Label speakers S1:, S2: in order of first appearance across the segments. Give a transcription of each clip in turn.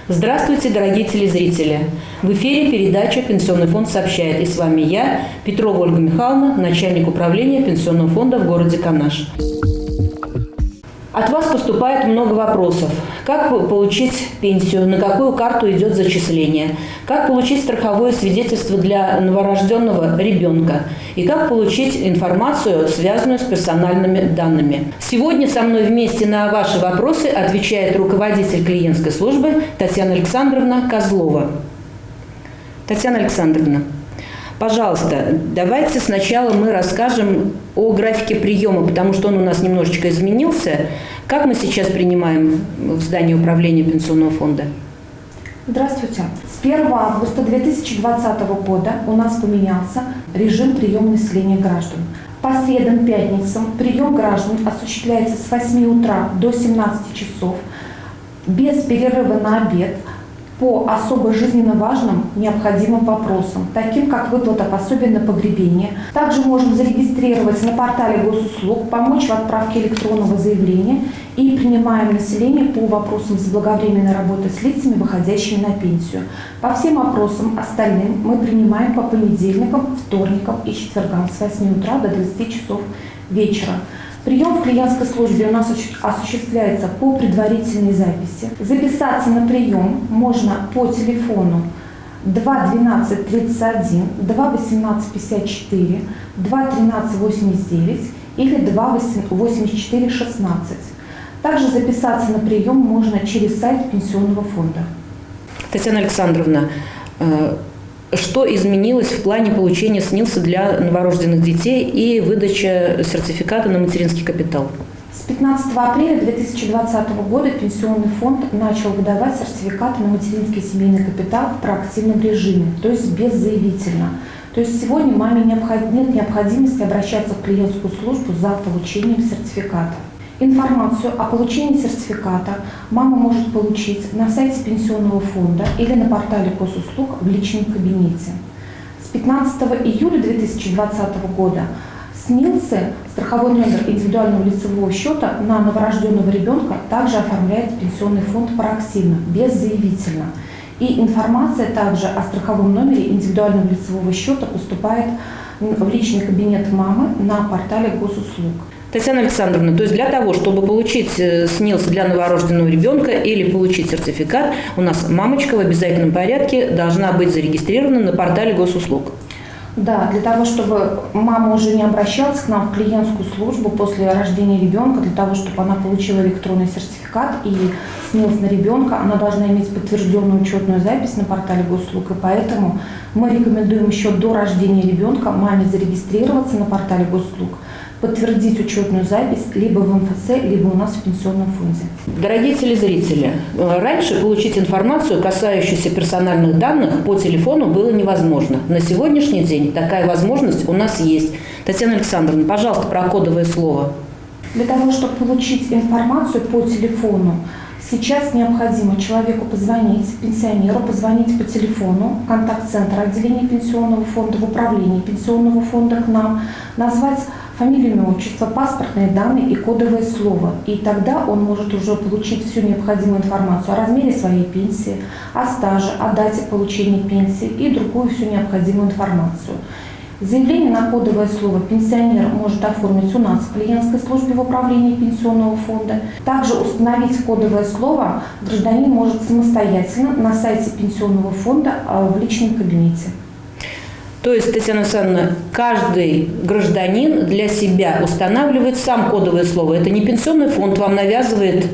S1: Здравствуйте, дорогие телезрители! В эфире передача «Пенсионный фонд сообщает». И с вами я, Петрова Ольга Михайловна, начальник управления Пенсионного фонда в городе Канаш. От вас поступает много вопросов. Как получить пенсию, на какую карту идет зачисление, как получить страховое свидетельство для новорожденного ребенка и как получить информацию, связанную с персональными данными. Сегодня со мной вместе на ваши вопросы отвечает руководитель клиентской службы Татьяна Александровна Козлова. Татьяна Александровна, пожалуйста, давайте сначала мы расскажем о графике приема, потому что он у нас немножечко изменился. Как мы сейчас принимаем в здании управления Пенсионного фонда?
S2: Здравствуйте. С 1 августа 2020 года у нас поменялся режим приема населения граждан. По средам, пятницам прием граждан осуществляется с 8 утра до 17 часов, без перерыва на обед, по особо жизненно важным необходимым вопросам, таким как выплата пособия на погребение. Также можем зарегистрироваться на портале госуслуг, помочь в отправке электронного заявления и принимаем население по вопросам заблаговременной работы с лицами, выходящими на пенсию. По всем вопросам остальным мы принимаем по понедельникам, вторникам и четвергам с 8 утра до 20 часов вечера. Прием в клиентской службе у нас осуществляется по предварительной записи. Записаться на прием можно по телефону 2 12 31, 2 18 54, 2 13 89 или 2 84 16. Также записаться на прием можно через сайт Пенсионного фонда.
S1: Татьяна Александровна, что изменилось в плане получения СНИЛСа для новорожденных детей и выдачи сертификата на материнский капитал?
S2: С 15 апреля 2020 года Пенсионный фонд начал выдавать сертификаты на материнский семейный капитал в проактивном режиме, то есть беззаявительно. То есть сегодня маме нет необходимости обращаться в клиентскую службу за получением сертификата. Информацию о получении сертификата мама может получить на сайте Пенсионного фонда или на портале госуслуг в личном кабинете. С 15 июля 2020 года СНИЛСы, страховой номер индивидуального лицевого счета на новорожденного ребенка также оформляет Пенсионный фонд проактивно, беззаявительно. И информация также о страховом номере индивидуального лицевого счета поступает в личный кабинет мамы на портале госуслуг.
S1: Татьяна Александровна, то есть для того, чтобы получить СНИЛС для новорожденного ребенка или получить сертификат, у нас мамочка в обязательном порядке должна быть зарегистрирована на портале госуслуг.
S2: Да, для того, чтобы мама уже не обращалась к нам в клиентскую службу после рождения ребенка, для того, чтобы она получила электронный сертификат и СНИЛС на ребенка, она должна иметь подтвержденную учетную запись на портале госуслуг. И поэтому мы рекомендуем еще до рождения ребенка маме зарегистрироваться на портале госуслуг, подтвердить учетную запись либо в МФЦ, либо у нас в Пенсионном фонде.
S1: Дорогие телезрители, раньше получить информацию, касающуюся персональных данных, по телефону было невозможно. На сегодняшний день такая возможность у нас есть. Татьяна Александровна, пожалуйста, про кодовое слово.
S2: Для того, чтобы получить информацию по телефону, сейчас необходимо человеку позвонить, пенсионеру позвонить по телефону, контакт-центр отделения Пенсионного фонда, в управлении Пенсионного фонда к нам, назвать фамилию, имя, отчество, паспортные данные и кодовое слово. И тогда он может уже получить всю необходимую информацию о размере своей пенсии, о стаже, о дате получения пенсии и другую всю необходимую информацию. Заявление на кодовое слово пенсионер может оформить у нас в клиентской службе в управлении Пенсионного фонда. Также установить кодовое слово гражданин может самостоятельно на сайте Пенсионного фонда в личном кабинете.
S1: То есть, Татьяна Александровна, каждый гражданин для себя устанавливает сам кодовое слово. Это не Пенсионный фонд вам навязывает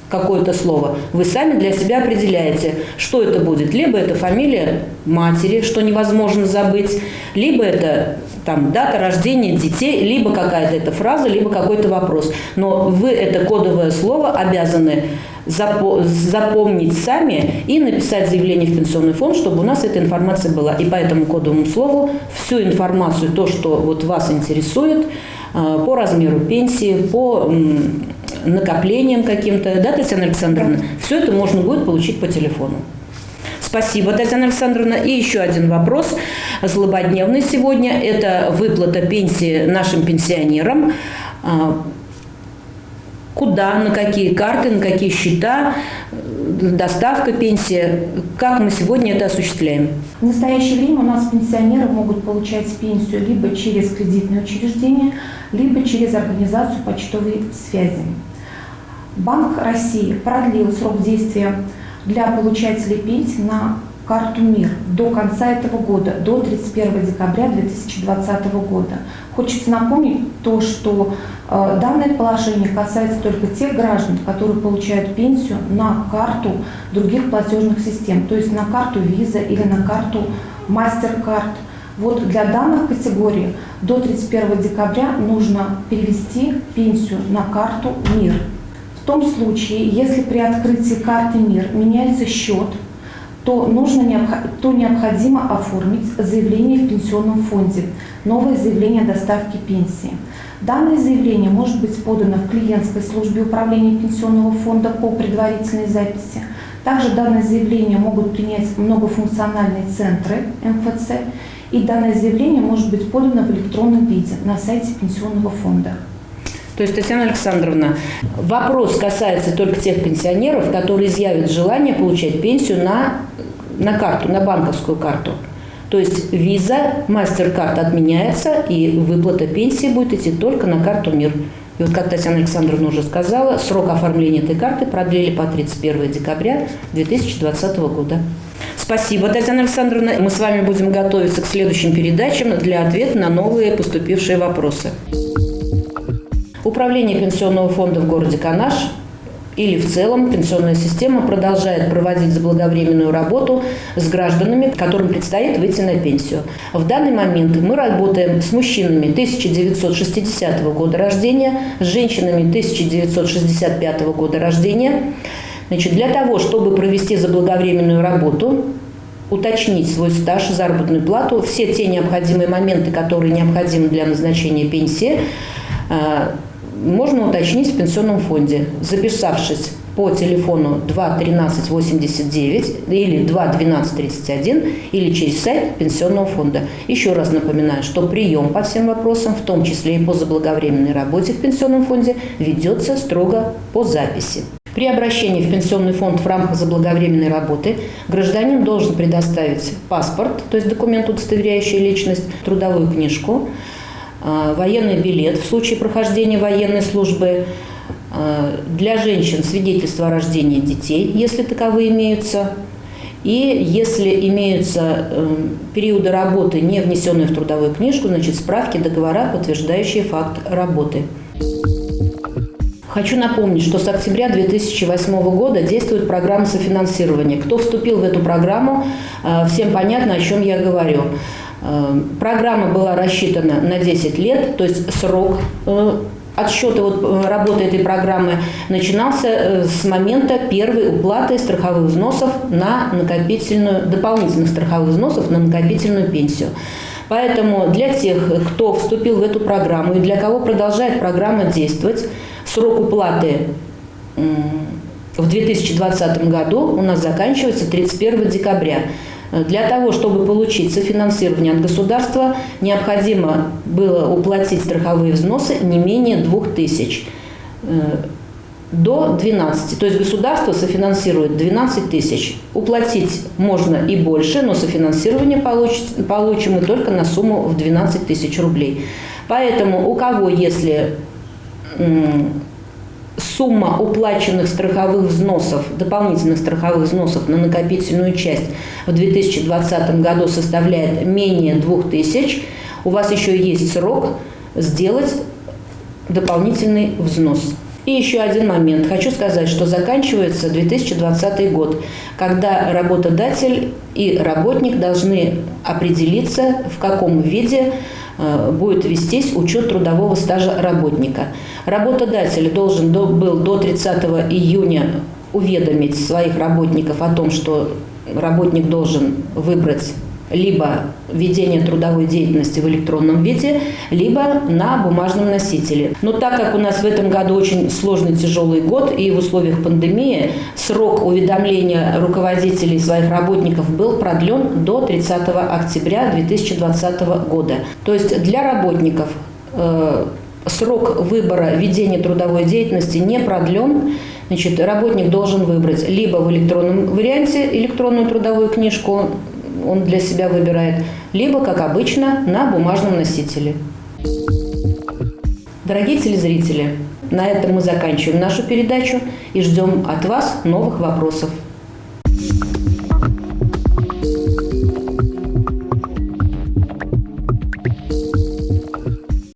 S1: какое-то слово. Вы сами для себя определяете, что это будет. Либо это фамилия матери, что невозможно забыть, либо это дата рождения детей, либо какая-то эта фраза, либо какой-то вопрос. Но вы это кодовое слово обязаны запомнить сами и написать заявление в Пенсионный фонд, чтобы у нас эта информация была. И по этому кодовому слову всю информацию, то, что вас интересует, по размеру пенсии, по накоплениям каким-то, да, Татьяна Александровна, все это можно будет получить по телефону. Спасибо, Татьяна Александровна. И еще один вопрос, злободневный сегодня, это выплата пенсии нашим пенсионерам. Куда, на какие карты, на какие счета, доставка пенсии, как мы сегодня это осуществляем?
S2: В настоящее время у нас пенсионеры могут получать пенсию либо через кредитные учреждения, либо через организацию почтовой связи. Банк России продлил срок действия для получателей пенсий на карту МИР до конца этого года, до 31 декабря 2020 года. Хочется напомнить то, что данное положение касается только тех граждан, которые получают пенсию на карту других платежных систем, то есть на карту Visa или на карту MasterCard. Вот для данных категорий до 31 декабря нужно перевести пенсию на карту МИР. В том случае, если при открытии карты МИР меняется счет, то необходимо оформить заявление в пенсионном фонде, новое заявление о доставке пенсии. Данное заявление может быть подано в клиентской службе управления пенсионного фонда по предварительной записи. Также данное заявление могут принять многофункциональные центры МФЦ, и данное заявление может быть подано в электронном виде на сайте пенсионного фонда.
S1: То есть, Татьяна Александровна, вопрос касается только тех пенсионеров, которые изъявят желание получать пенсию на карту, на банковскую карту. То есть Visa, MasterCard отменяется, и выплата пенсии будет идти только на карту МИР. И вот, как Татьяна Александровна уже сказала, срок оформления этой карты продлили по 31 декабря 2020 года. Спасибо, Татьяна Александровна. Мы с вами будем готовиться к следующим передачам для ответа на новые поступившие вопросы. Управление пенсионного фонда в городе Канаш или в целом пенсионная система продолжает проводить заблаговременную работу с гражданами, которым предстоит выйти на пенсию. В данный момент мы работаем с мужчинами 1960 года рождения, с женщинами 1965 года рождения. Значит, для того, чтобы провести заблаговременную работу, уточнить свой стаж, заработную плату, все те необходимые моменты, которые необходимы для назначения пенсии, можно уточнить в пенсионном фонде, записавшись по телефону 2 13 89 или 2 12 31 или через сайт пенсионного фонда. Еще раз напоминаю, что прием по всем вопросам, в том числе и по заблаговременной работе в пенсионном фонде, ведется строго по записи. При обращении в пенсионный фонд в рамках заблаговременной работы гражданин должен предоставить паспорт, то есть документ, удостоверяющий личность, трудовую книжку, военный билет в случае прохождения военной службы, для женщин свидетельство о рождении детей, если таковые имеются, и если имеются периоды работы, не внесенные в трудовую книжку, значит справки, договора, подтверждающие факт работы. Хочу напомнить, что с октября 2008 года действует программа софинансирования. Кто вступил в эту программу, всем понятно, о чем я говорю. Программа была рассчитана на 10 лет, то есть срок отсчета работы этой программы начинался с момента первой уплаты страховых взносов на накопительную, дополнительных страховых взносов на накопительную пенсию. Поэтому для тех, кто вступил в эту программу и для кого продолжает программа действовать, срок уплаты в 2020 году у нас заканчивается 31 декабря. Для того, чтобы получить софинансирование от государства, необходимо было уплатить страховые взносы не менее 2000 до 12. То есть государство софинансирует 12 тысяч. Уплатить можно и больше, но софинансирование получим мы только на сумму в 12 тысяч рублей. Поэтому у кого, если сумма уплаченных страховых взносов, дополнительных страховых взносов на накопительную часть в 2020 году составляет менее 2000, у вас еще есть срок сделать дополнительный взнос. И еще один момент. Хочу сказать, что заканчивается 2020 год, когда работодатель и работник должны определиться, в каком виде будет вестись учет трудового стажа работника. Работодатель должен был до 30 июня уведомить своих работников о том, что работник должен выбрать либо ведение трудовой деятельности в электронном виде, либо на бумажном носителе. Но так как у нас в этом году очень сложный, тяжелый год, и в условиях пандемии срок уведомления руководителей своих работников был продлен до 30 октября 2020 года. То есть для работников срок выбора ведения трудовой деятельности не продлен. Значит, работник должен выбрать либо в электронном варианте электронную трудовую книжку, он для себя выбирает, либо, как обычно, на бумажном носителе. Дорогие телезрители, на этом мы заканчиваем нашу передачу и ждем от вас новых вопросов.